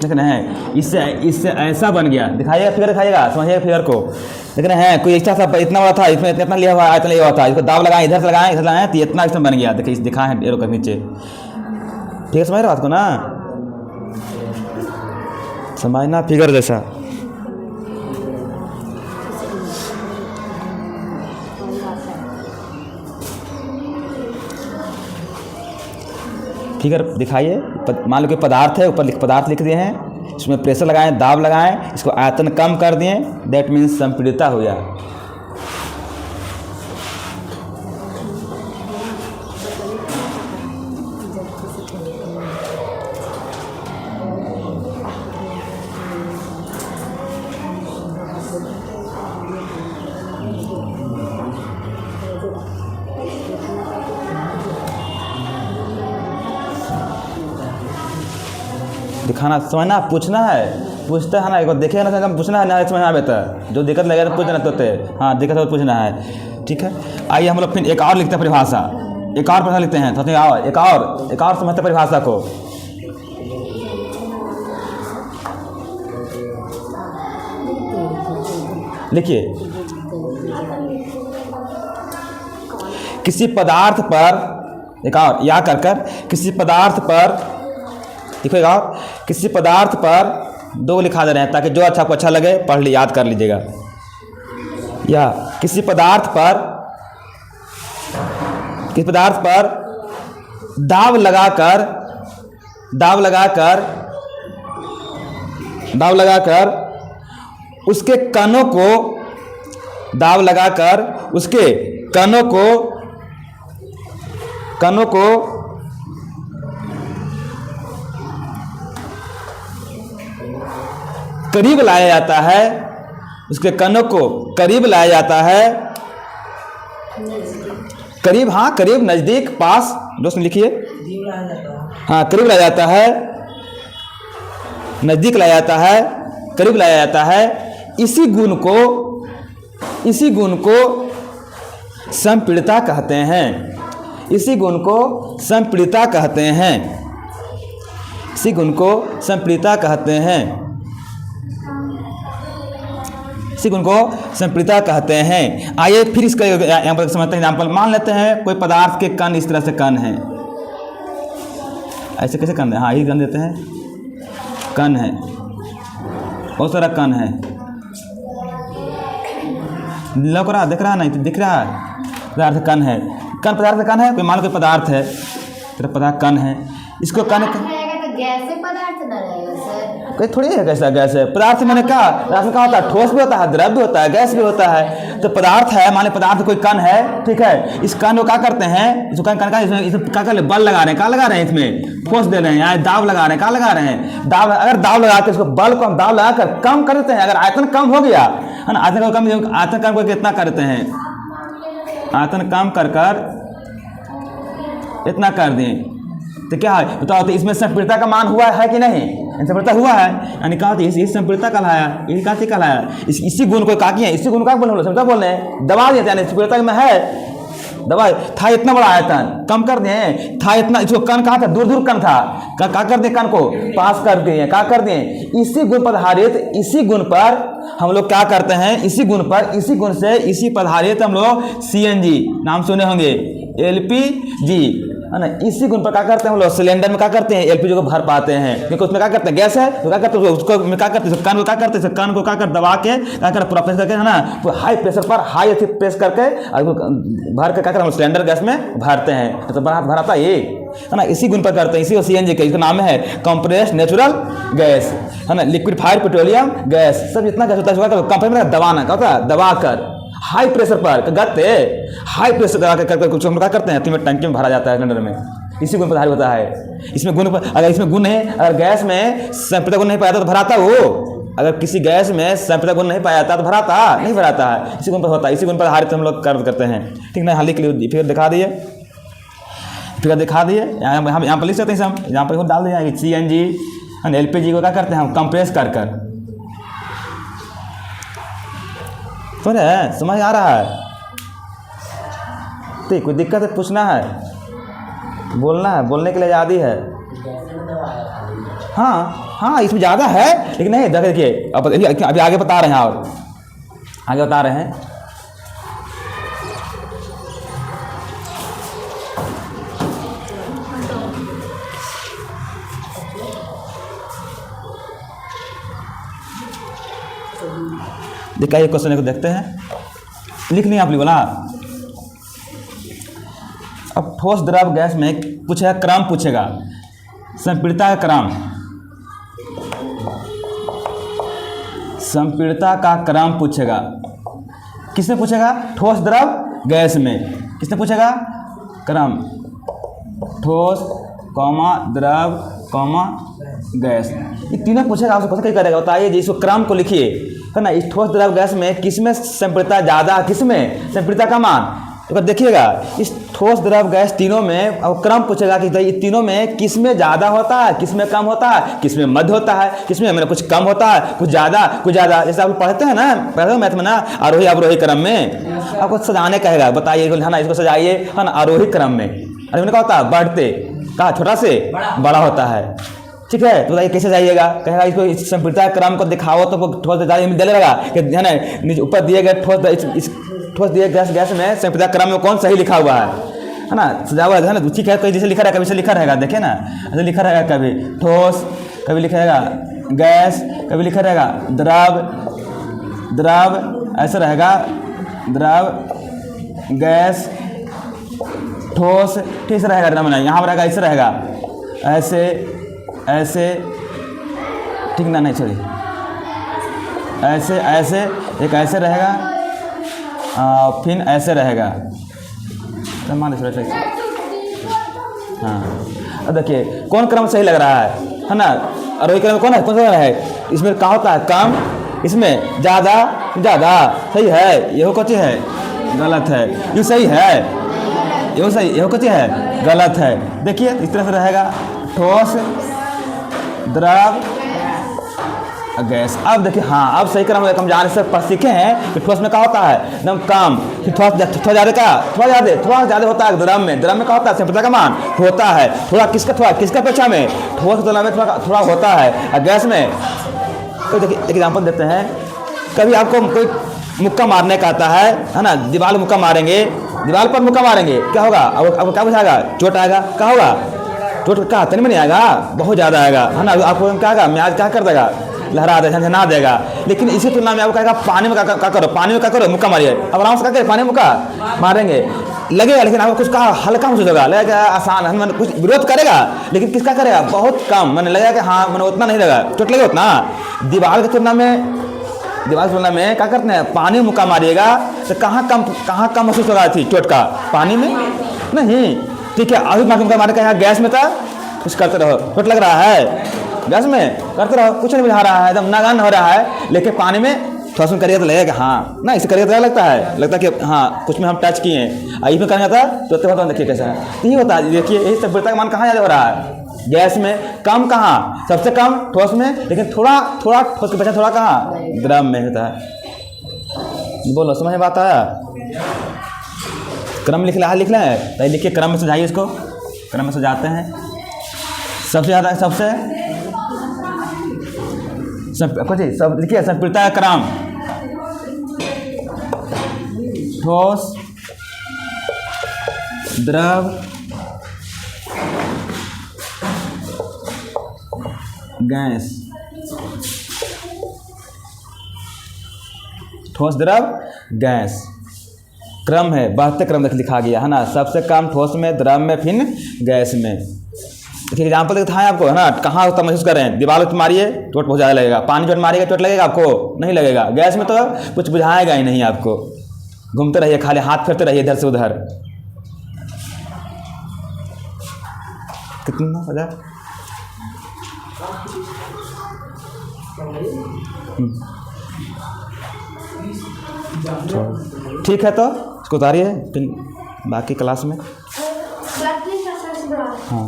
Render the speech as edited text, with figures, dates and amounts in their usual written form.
देख रहे हैं, इससे ऐसा बन गया, दिखाइएगा फिगर, दिखाइएगा, समझिएगा फिगर को। देख रहे हैं कोई ऐसा सा इतना बड़ा था, इसमें इतना लिया हुआ, इतना लिया हुआ था, इसको दाव लगाएं, इधर से लगाएं, इधर लगाएं, तो इतना इसमें बन गया। देखिए दिखा है एरो के नीचे, ठीक है, समझ रहे बात को ना, समझना फिगर जैसा। फिगर दिखाइए, मान लो कि पदार्थ है, ऊपर पदार्थ लिख दिए हैं, इसमें प्रेशर लगाएं, दाब लगाएं, इसको आयतन कम कर दिए, दैट मीन्स संपीड़ितता हो गया। दिखाना, समझना, पूछना है, पूछता है ना, एक बार देखेगा ना, पूछना है ना, समझ आवे तो जो दिक्कत लगेगा तो पूछना तो हाँ, दिक्कत है तो पूछना है, ठीक है। आइए हम लोग फिर एक और लिखते हैं परिभाषा, एक और परिभाषा लिखते हैं, तो एक और समझते परिभाषा को। लिखिए, किसी पदार्थ पर, एक और या कर किसी पदार्थ पर, देखिएगा, किसी पदार्थ पर दो लिखा दे रहे हैं ताकि जो अच्छा आपको अच्छा लगे पढ़ ली, याद कर लीजिएगा। या किसी पदार्थ पर दाब लगाकर उसके कणों को, दाब लगाकर उसके कणों को करीब लाया जाता है, उसके कणों को करीब लाया जाता है, करीब, हाँ करीब, नजदीक, पास, दोस्त लिखिए, हाँ करीब लाया जाता है, नजदीक लाया जाता है, करीब लाया जाता है। इसी गुण को संपीड़ितता कहते हैं, इसी गुण को संपीड़ितता कहते हैं, इसी गुण को संपीड़ितता कहते हैं, इसी गुण को संपीड़ितता कहते हैं। आइए फिर इसका यहाँ पर समझते हैं, एग्जाम्पल मान लेते हैं कोई पदार्थ के कण इस तरह से कण है, ऐसे कैसे कण है, हाँ यही कण देते हैं, कण है, बहुत सारा कण है, लग रहा, दिख रहा नहीं, दिख रहा है, पदार्थ कण है, कण पदार्थ कण है, कोई मान लो कोई पदार्थ है, तेरा पदार्थ कण है, इसको कण कोई थोड़ी है कैसा गैस है, पदार्थ मैंने कहा, पदार्थ में क्या होता है, ठोस भी होता है, द्रव भी होता है, गैस भी होता है, तो पदार्थ है, माने पदार्थ कोई कण है, ठीक है, इस कण को क्या करते हैं, इसको कण का इसमें क्या कर, बल लगा रहे हैं, क्या लगा रहे हैं, इसमें फोर्स दे रहे हैं, यहाँ दाब लगा रहे हैं, क्या लगा रहे हैं, दाब, अगर दाब लगा के इसको बल को हम दाब लगाकर कम कर देते हैं, अगर आयतन कम हो गया है ना, आयतन कम करके इतना करते हैं, आयतन कम कर इतना कर दें, तो क्या है बताओ, तो इसमें संपीड़ितता का मान हुआ है कि नहीं, संपीड़ितता हुआ है, यानी कहा इसी संपीड़ितता कहलाया, ये कहा कहलाया, इसी गुण को का किया, इसी गुण का बोल रहे हैं, दबा दिया, यानी संपीड़ितता में है, दबा था, इतना बड़ा आयतन कम कर दिए, था इतना, इसको कण कहा था, दूर दूर कण था, क्या कर दिए, कण को पास कर दिए, क्या कर दिए, इसी गुण पर आधारित, इसी गुण पर हम लोग क्या करते हैं, इसी गुण पर, इसी गुण से, इसी पर आधारित हम लोग CNG नाम सुने होंगे, LPG है ना, इसी गुण पर क्या करते हैं हम लोग, सिलेंडर में क्या करते हैं, LPG को भर पाते हैं, क्योंकि उसमें क्या करते हैं, गैस है, तो क्या करते हैं उसको में क्या करते हैं, कण को क्या करते हैं, कण को क्या कर दबा के क्या कर पूरा प्रेस करके, है ना, तो हाई प्रेशर पर हाई प्रेस करके भर के क्या करते हैं, सिलेंडर गैस में भरते हैं, तो भराता ये है ना, इसी गुण पर करते हैं, इसी को CNG का, इसका नाम है कंप्रेस्ड नेचुरल गैस, है ना, लिक्विफाइड पेट्रोलियम गैस, सब इतना गैस होता है, कंप्रेस में दबाना, क्या होता है, दबा कर हाई प्रेशर पर गत्ते, हाई प्रेशर दबा कर कुछ हम क्या करते हैं, तीन टंकी में भरा जाता है सिलेंडर में, इसी गुण पर आधारित होता है। इसमें गुण पर, अगर इसमें गुण है, अगर गैस में संपीड़ितता गुण नहीं पाया तो भराता वो, अगर किसी गैस में संपीड़ितता गुण नहीं पाया जाता तो भराता नहीं भराता है, इसी गुण पर होता है, इसी गुण पर आधारित हम लोग कार्य करते हैं, ठीक ना। हाल के लिए फिगर दिखा दिए, फिगर दिखा दिए, यहाँ पर लिख सकते हैं, हम यहाँ पर डाल दिया CNG LPG को क्या करते हैं हम कंप्रेस कर समझ आ रहा है, ठीक, कोई दिक्कत है पूछना है, बोलना है, बोलने के लिए आज़ादी है। हाँ इसमें ज़्यादा है, लेकिन नहीं देखिए अब अभी आगे बता रहे हैं, और आगे बता रहे हैं। देखिए क्वेश्चन को देखते हैं, लिख लिया आप लोग बोला। अब ठोस द्रव गैस में पूछेगा, क्रम पूछेगा, संपीड़ितता का क्रम, संपीड़ितता का क्रम पूछेगा। किसने पूछेगा? ठोस द्रव गैस में। किसने पूछेगा? क्रम, ठोस कॉमा द्रव कॉमा गैस, ये तीनों पूछेगा। आपसे क्वेश्चन करेगा, बताइए जी इसको क्रम को लिखिए, है ना। इस ठोस द्रव गैस में किसमें संपीड़ितता ज़्यादा, किसमें संपीड़ितता का मान। तो देखिएगा इस ठोस द्रव गैस तीनों में, अब क्रम पूछेगा कि ये तीनों में किसमें ज़्यादा होता है, किसमें कम होता है, किसमें मध्य होता है, किसमें मैंने कुछ कम होता है, कुछ ज़्यादा। जैसे आप पढ़ते हैं ना, पढ़ते हो मैथ में ना, आरोही अवरोही क्रम में आपको सजाने कहेगा, बताइए है ना, इसको सजाइए, है ना, आरोही क्रम में। अरे मैंने क्या होता है? बढ़ते, कहा छोटा से बड़ा होता है, ठीक है। तो बताइए कैसे जाइएगा? कहेगा इसको इस संपीड़ितता क्रम को दिखाओ, तो ठोस दे लगा कि है ना, ऊपर दिए गए ठोस दिए गैस में संपीड़ितता क्रम में कौन सही लिखा हुआ है ना, सजा हुआ है ना। ठीक है, कहीं जैसे लिखा रहेगा, कभी से लिखा रहेगा, देखिए ना, ऐसे लिखा रहेगा, कभी ठोस, कभी लिखा रहेगा गैस, कभी लिखा रहेगा द्रव, ऐसे रहेगा द्रव, गैस, ठोस, ठीक से रहेगा ड्रामा नहीं, यहाँ पर रहेगा ऐसे रहेगा, ऐसे ठीक ना, नहीं छोड़िए, ऐसे एक ऐसे रहेगा, फिर ऐसे रहेगा, तो मान लीजिए। हाँ, अब देखिए कौन क्रम सही लग रहा है ना। और वही क्रम कौन है, कौन सा है? इसमें क्या होता है? कम, इसमें ज़्यादा सही है, यह कौन है? गलत है। ये सही है, ये सही, यह कौन है? गलत है। देखिए इस तरह से रहेगा, ठोस द्रव गैस। अब देखिए, हाँ अब सही क्रम हम जाने से सीखे हैं कि ठोस में क्या होता है? एकदम कम, फिर थोड़ा ज़्यादा होता है द्रव में क्या होता है? संपीड़ितता का मान होता है थोड़ा किसका अपेक्षा में? ठोस की तुलना में थोड़ा होता है। और गैस में तो देखिए एक एग्जाम्पल देते हैं, कभी आपको कोई मुक्का मारने का आता है ना, दीवार मुक्का मारेंगे, दीवार पर मुक्का मारेंगे, क्या होगा? अब क्या बुझाएगा? चोट आएगा। क्या होगा? चोट का तन में नहीं आएगा, बहुत ज़्यादा आएगा, है ना। आपको क्या आएगा? म्याज क्या कर देगा? लहरा देगा, झंझना देगा। लेकिन इसी तुलना में आपको कहेगा पानी में क्या करो, पानी में क्या करो? मुक्का मारिए। अब आराम से क्या करें? पानी में मुक्का मारेंगे, लगेगा, लेकिन आपको कुछ कहा हल्का महसूस होगा, लगेगा आसान, मैंने कुछ विरोध करेगा, लेकिन किसका करेगा? बहुत कम, मैंने लगेगा कि हाँ मैंने उतना नहीं लगा, चोट लगे उतना। दीवार की तुलना में क्या करते हैं? पानी में मुक्का मारिएगा तो कहाँ कम महसूस होगा थी चोट का? पानी में नहीं, ठीक है। अभी मुक्का मारने का यहाँ गैस में था, कुछ करते रहो, चोट लग रहा है, गैस में करते रहो, कुछ नहीं बुझा रहा है, एकदम नागान हो रहा है। लेकिन पानी में थोड़ा सा करिए तो लगेगा हाँ ना, इसे करिए तो लगता है कि हाँ कुछ में हम टच किए हैं। इसमें करना था तो देखिए कैसा है, यही होता है। देखिए यही संपीड़ितता का मान कहाँ ज़्यादा हो रहा है? गैस में। कम कहाँ? सबसे कम ठोस में, लेकिन थोड़ा ठोस के बचा थोड़ा कहाँ? द्रव में होता है। बोलो समझ में बात आया? क्रम लिख लें तो लिखिए, क्रम में सजाइए इसको, क्रम में सजाते हैं। सबसे ज़्यादा सब लिखिए, संपीड़ितता का क्रम, ठोस द्रव गैस, ठोस द्रव गैस। क्रम है, बढ़ते क्रम लिखा गया है ना, सबसे कम ठोस में, द्रव में, फिर गैस में। देखिए एग्जाम्पल दिखाएं आपको, है ना, कहाँ होता महसूस करें? दीवार पर मारिए, चोट बहुत ज़्यादा लगेगा। पानी चोट मारिएगा, चोट लगेगा आपको? नहीं लगेगा। गैस में तो कुछ बुझाएगा ही नहीं आपको। घूमते रहिए, खाली हाथ फेरते रहिए इधर से उधर। कितना बजा? ठीक है, तो इसको उतारिए फिर बाकी क्लास में। हाँ